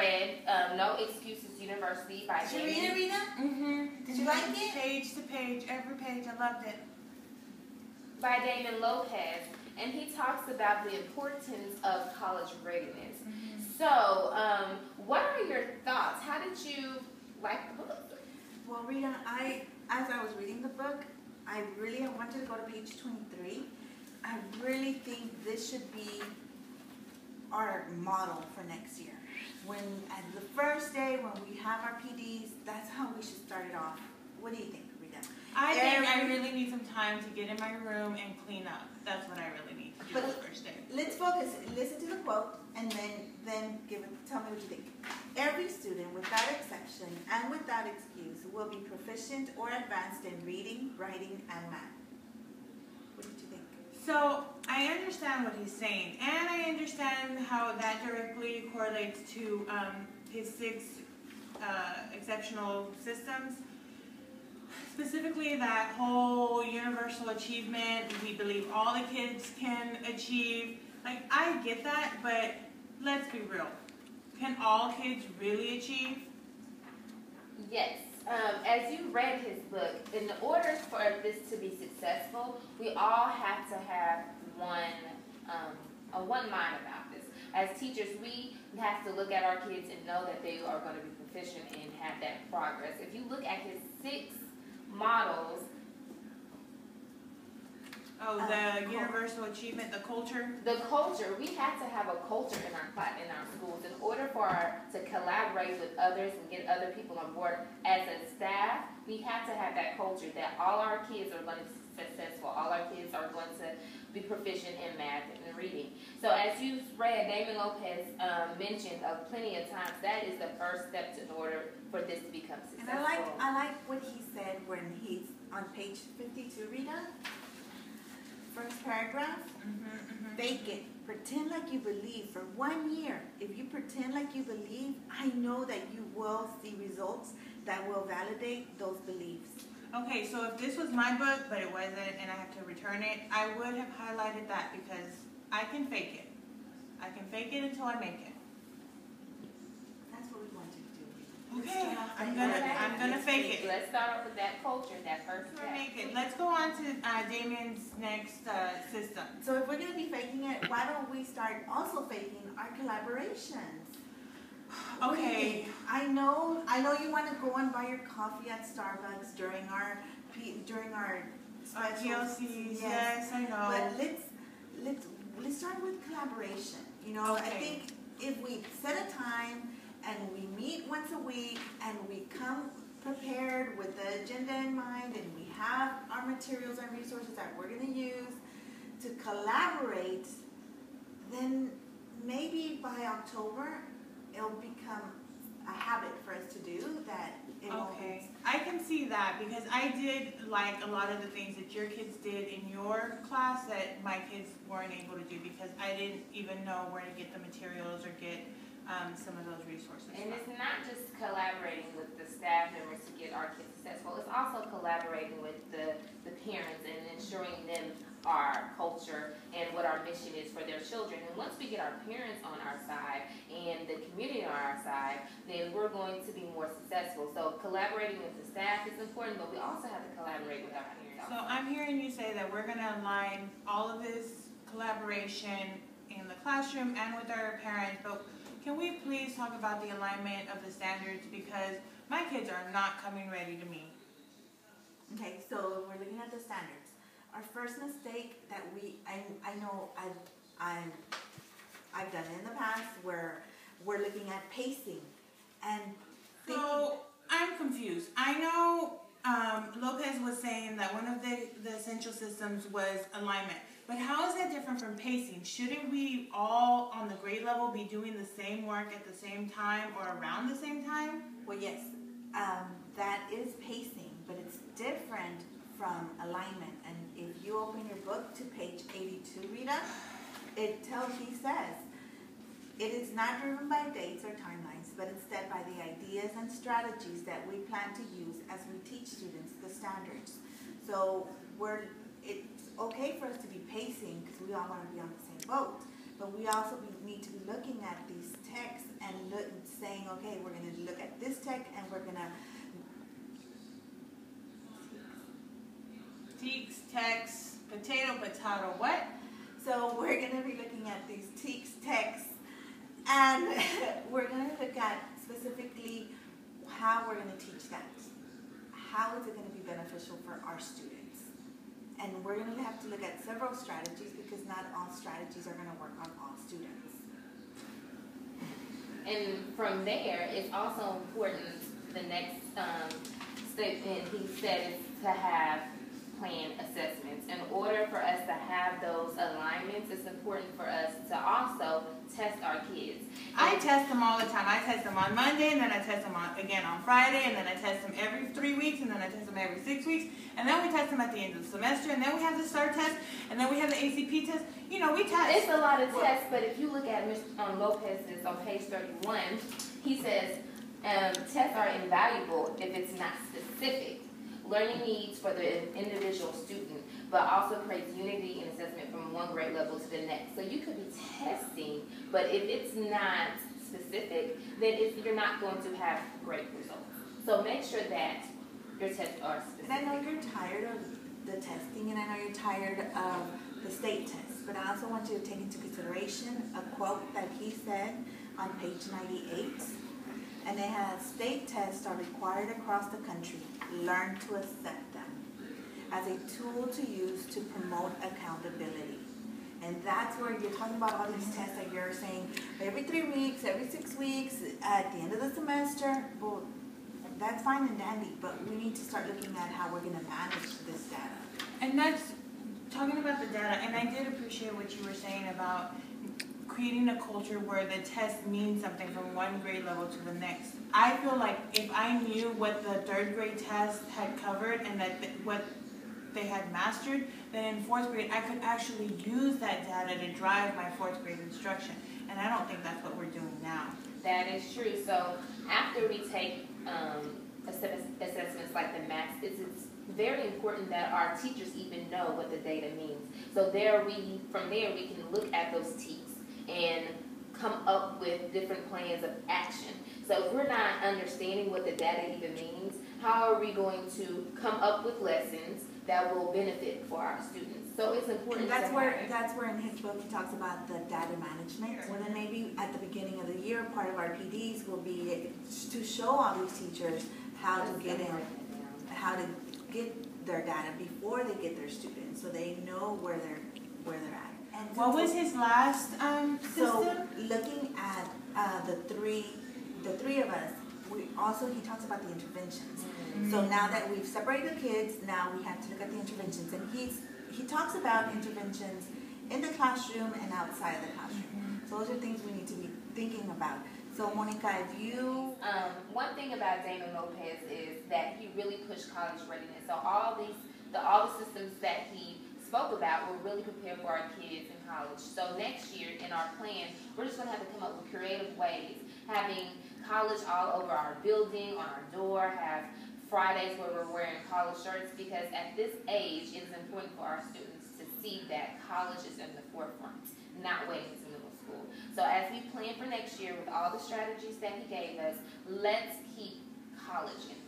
read No Excuses University by Did you read it, Rita? Mm-hmm. Did you like it? Page to page, every page. I loved it. By Damon Lopez, and he talks about the importance of college readiness. Mm-hmm. So, what are your thoughts? How did you like the book? Well, Rita, as I was reading the book, I wanted to go to page 23. I really think this should be our model for next year. When at the first day when we have our PDs, that's how we should start it off. What do you think, Rita? I think I really need some time to get in my room and clean up. That's what I really need to do the first day. Let's focus. Listen to the quote and then tell me what you think. Every student, without exception and without excuse, will be proficient or advanced in reading, writing, and math. What did you think? So I understand what he's saying, and I understand how that directly correlates to his 6 exceptional systems. Specifically, that whole universal achievement, we believe all the kids can achieve. Like, I get that, but let's be real. Can all kids really achieve? Yes. As you read his book, in order for this to be successful, we all have to have one mind about this. As teachers, we have to look at our kids and know that they are going to be proficient and have that progress. If you look at his 6 models. Oh, the universal achievement, the culture? The culture. We have to have a culture in our schools in order to collaborate with others and get other people on board. As a staff, we have to have that culture that all our kids are going to be successful. All our kids are going to be proficient in math and reading. So as you read, Damon Lopez mentioned plenty of times, that is the first step in order for this to become successful. And I like what he said when he's on page 52, Rita. First paragraph, fake it. Pretend like you believe for 1 year. If you pretend like you believe, I know that you will see results that will validate those beliefs. Okay, so if this was my book, but it wasn't, and I have to return it, I would have highlighted that because I can fake it. I can fake it until I make it. That's what we want you to do. Okay, I'm gonna fake it. Let's start off with that culture, that first step. Make it. Let's go on to Damien's next system. So if we're gonna be faking it, why don't we start also faking our collaborations? Okay. I know you want to go and buy your coffee at Starbucks during our PLCs. Yes, I know. But let's start with collaboration. You know, okay. I think if we set a time and we meet once a week and we come prepared with the agenda in mind and we have our materials and resources that we're going to use to collaborate, then maybe by October it'll become a habit for us to do that. Okay, I can see that because I did like a lot of the things that your kids did in your class that my kids weren't able to do because I didn't even know where to get the materials or get some of those resources. And it's not just collaborating with the staff members to get our kids successful, it's also collaborating with the parents and ensuring them our culture and what our mission is for their children. And once we get our parents on our side and the community on our side, then we're going to be more successful. So collaborating with the staff is important, but we also have to collaborate with our parents. So I'm hearing you say that we're going to align all of this collaboration in the classroom and with our parents, but can we please talk about the alignment of the standards because my kids are not coming ready to me. Okay, so we're looking at the standards. Our first mistake that I know I've done it in the past where we're looking at pacing and so I'm confused. I know Lopez was saying that one of the essential systems was alignment, but how is that different from pacing? Shouldn't we all on the grade level be doing the same work at the same time or around the same time? Well, yes, that is pacing, but it's different from alignment. And if you open your book to page 82, Rita, he says, it is not driven by dates or timelines, but instead by the ideas and strategies that we plan to use as we teach students the standards. So it's okay for us to be pacing because we all want to be on the same boat, but we also need to be looking at these texts and saying, okay, we're going to look at this tech and we're going to Teaks, text, potato, what? So we're going to be looking at these texts, and we're going to look at specifically how we're going to teach that. How is it going to be beneficial for our students? And we're going to have to look at several strategies because not all strategies are going to work on all students. And from there, it's also important, the next statement he said is to have plan assessments. In order for us to have those alignments, it's important for us to also test our kids. I test them all the time. I test them on Monday, and then I test them again on Friday, and then I test them every 3 weeks, and then I test them every 6 weeks, and then we test them at the end of the semester, and then we have the STAR test, and then we have the ACP test. You know, we test. It's a lot of tests, but if you look at Mr. Lopez's on page 31, he says tests are invaluable if it's not specific. Learning needs for the individual student, but also creates unity in assessment from one grade level to the next. So you could be testing, but if it's not specific, then you're not going to have great results. So make sure that your tests are specific. And I know you're tired of the testing, and I know you're tired of the state tests, but I also want you to take into consideration a quote that he said on page 98. And it has, state tests are required across the country. Learn to accept them as a tool to use to promote accountability. And that's where you're talking about all these tests that you're saying every 3 weeks, every 6 weeks, at the end of the semester. Well, that's fine and dandy, but we need to start looking at how we're going to manage this data. And that's talking about the data, and I did appreciate what you were saying about creating a culture where the test means something from one grade level to the next. I feel like if I knew what the 3rd grade test had covered and what they had mastered, then in 4th grade I could actually use that data to drive my 4th grade instruction. And I don't think that's what we're doing now. That is true. So after we take assessments like the math, it's very important that our teachers even know what the data means. So from there we can look at those teaks and come up with different plans of action. So if we're not understanding what the data even means, how are we going to come up with lessons that will benefit for our students? So it's important. And that's where in his book he talks about the data management. Well, then maybe at the beginning of the year, part of our PDs will be to show all these teachers how to get their data before they get their students, so they know where they're at. And what was his last system? So looking at the three of us, he talks about the interventions. Mm-hmm. So now that we've separated the kids, now we have to look at the interventions, and he talks about interventions in the classroom and outside of the classroom. Mm-hmm. So those are things we need to be thinking about. So Monica, if you one thing about Damon Lopez is that he really pushed college readiness. So all the systems that he spoke about will really prepare for our kids in college. So next year in our plan, we're just going to have to come up with creative ways, having college all over our building, on our door, have Fridays where we're wearing college shirts, because at this age it is important for our students to see that college is in the forefront, not waiting to middle school. So as we plan for next year with all the strategies that he gave us, let's keep college in